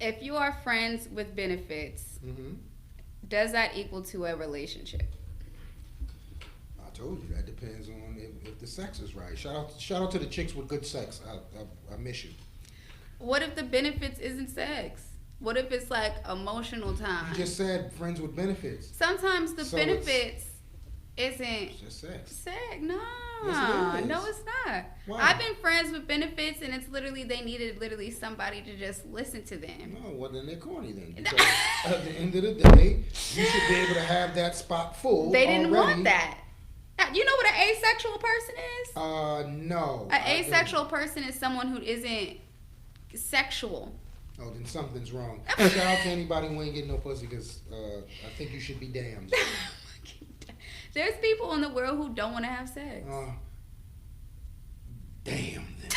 If you are friends with benefits, does that equal to a relationship? I told you that depends on if the sex is right. Shout out to the chicks with good sex. I miss you. What if the benefits isn't sex? What if it's like emotional time? You just said friends with benefits. Sometimes the benefits isn't it's just sex. Sex, no. Yes, it is. No, it's not. Why? I've been friends with benefits, and it's literally they needed somebody to just listen to them. No, well then they're corny then. Because at the end of the day, you should be able to have that spot full. They didn't already. want that. You know what an asexual person is? No. An asexual person is someone who isn't sexual. Oh, then something's wrong. Shout out to anybody who ain't getting no pussy because I think you should be damned. There's people in the world who don't want to have sex. Damn then.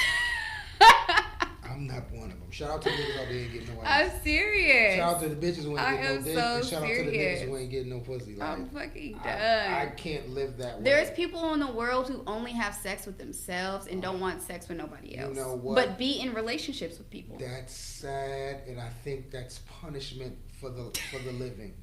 I'm not one of them. Shout out to the niggas out there ain't getting no ass. I'm serious. Shout out to the bitches who ain't getting no dick. And shout out to the serious. niggas who ain't getting no pussy. Like, I'm fucking done. I can't live that way. There's people in the world who only have sex with themselves and don't want sex with nobody else. You know what? But be in relationships with people. That's sad, and I think that's punishment for the living.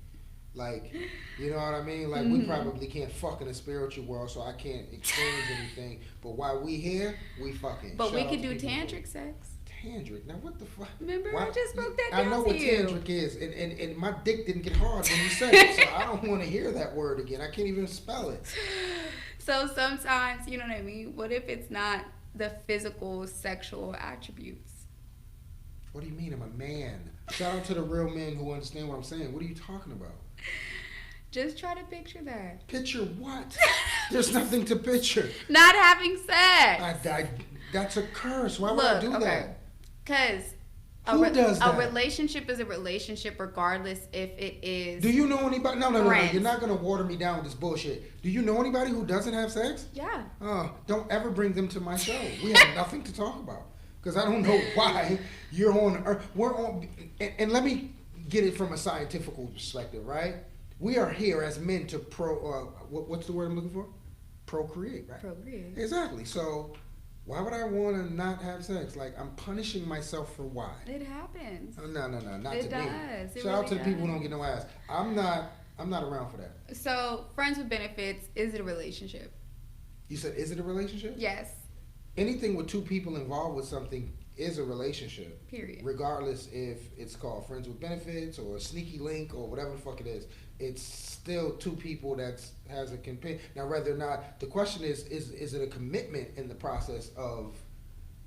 Like, you know what I mean? Like, we probably can't fuck in the spiritual world, so I can't exchange anything. But while we here, we fucking. But we could do tantric sex. Tantric? Now, what the fuck? Remember, I just broke that down I know to what you. tantric is, and my dick didn't get hard when you said it, so I don't want to hear that word again. I can't even spell it. So sometimes, you know what I mean? What if it's not the physical, sexual attributes? What do you mean? I'm a man. Shout out to the real men who understand what I'm saying. What are you talking about? Just try to picture that. Picture what? There's nothing to picture. Not having sex. That's a curse. Why would I do that? Because a relationship is a relationship regardless if it is. Do you know anybody? No. You're not going to water me down with this bullshit. Do you know anybody who doesn't have sex? Yeah. Don't ever bring them to my show. We have nothing to talk about. Because I don't know why you're on Earth. We're on. And let me get it from a scientific perspective, right? We are here as men to what's the word I'm looking for? Procreate, right? Procreate. Exactly. So why would I want to not have sex? Like, I'm punishing myself for why? It happens. No, not it to does. me. Shout out to the people who don't get no ass. I'm not around for that. So, friends with benefits, is it a relationship? You said, is it a relationship? Yes. Anything with two people involved with something is a relationship. Period. Regardless if it's called friends with benefits or a sneaky link or whatever the fuck it is. It's still two people that has a companion. Now, whether or not, the question is it a commitment in the process of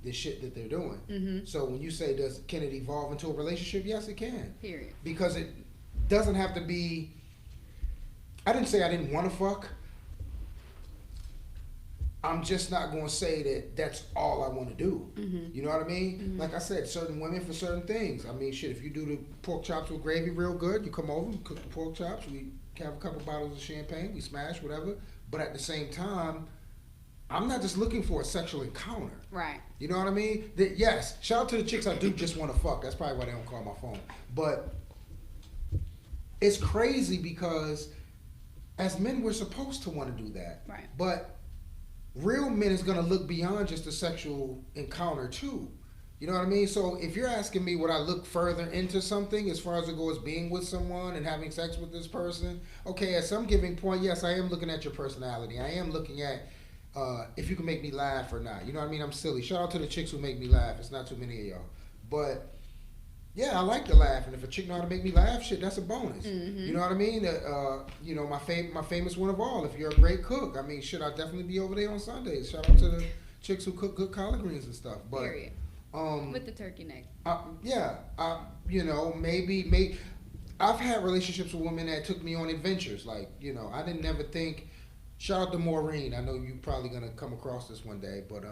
the shit that they're doing? Mm-hmm. So when you say, can it evolve into a relationship? Yes, it can. Period. Because it doesn't have to be, I didn't say I didn't want to fuck. I'm just not going to say that that's all I want to do. Mm-hmm. You know what I mean? Mm-hmm. Like I said, certain women for certain things. I mean, shit, if you do the pork chops with gravy real good, you come over, cook the pork chops, we have a couple bottles of champagne, we smash, whatever. But at the same time, I'm not just looking for a sexual encounter. Right. You know what I mean? Yes, shout out to the chicks I do just want to fuck. That's probably why they don't call my phone. But it's crazy because as men, we're supposed to want to do that. Right. But real men is going to look beyond just a sexual encounter too. You know what I mean? So if you're asking me would I look further into something as far as it goes being with someone and having sex with this person, okay, at some giving point, yes, I am looking at your personality. I am looking at if you can make me laugh or not. You know what I mean? I'm silly. Shout out to the chicks who make me laugh. It's not too many of y'all. But yeah, I like to laugh, and if a chick know how to make me laugh, shit, that's a bonus. Mm-hmm. You know what I mean? You know, my famous one of all. If you're a great cook, I mean, shit, I'll definitely be over there on Sundays. Shout out to the chicks who cook good collard greens and stuff. But period. With the turkey neck. You know, maybe I've had relationships with women that took me on adventures. Like, you know, I didn't never think. Shout out to Maureen. I know you're probably gonna come across this one day, but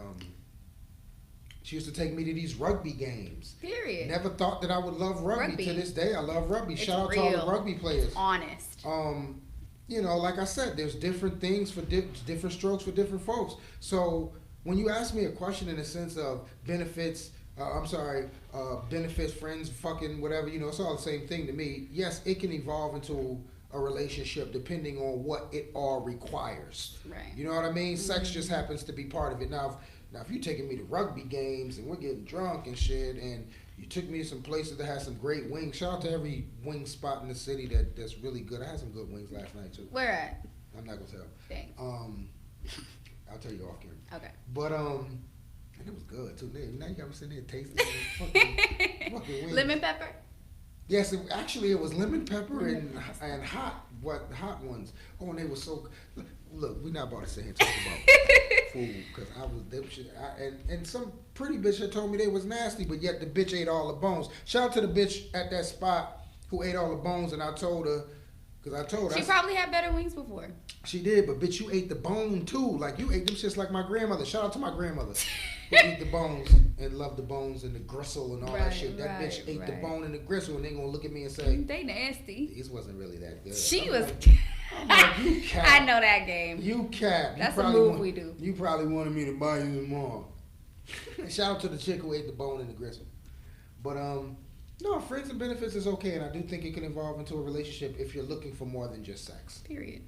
she used to take me to these rugby games. Period. Never thought that I would love rugby. To this day, I love rugby. It's Shout out real. to all the rugby players. Honest. You know, like I said, there's different things for different strokes for different folks. So when you ask me a question in the sense of benefits, benefits, friends, fucking whatever, you know, it's all the same thing to me. Yes, it can evolve into a relationship depending on what it all requires. Right. You know what I mean? Mm-hmm. Sex just happens to be part of it. Now, if you're taking me to rugby games and we're getting drunk and shit, and You took me to some places that had some great wings. Shout out to every wing spot in the city that's really good. I had some good wings last night too. Where at? I'm not gonna tell. Thanks. I'll tell you off camera. Okay. But and it was good too. Now you got me sitting there tasting fucking wings. Lemon pepper. Yes, actually it was lemon pepper and hot ones. Oh, and they were so. Look, we're not about to sit here and talk about food because I was them shit. And some pretty bitch had told me they was nasty, but yet the bitch ate all the bones. Shout out to the bitch at that spot who ate all the bones, and I told her. Cause I told her She probably had better wings before. She did, but bitch, you ate the bone too. Like you ate them shits like my grandmother. Shout out to my grandmother who eat the bones and love the bones and the gristle and all that shit. That bitch ate the bone and the gristle, and they gonna look at me and say, "They nasty." These wasn't really that good. She was. Like, you cap. I know that game. You cap. That's a move we do. You probably wanted me to buy you some more. Shout out to the chick who ate the bone and the gristle. But no, friends and benefits is okay, and I do think it can evolve into a relationship if you're looking for more than just sex. Period.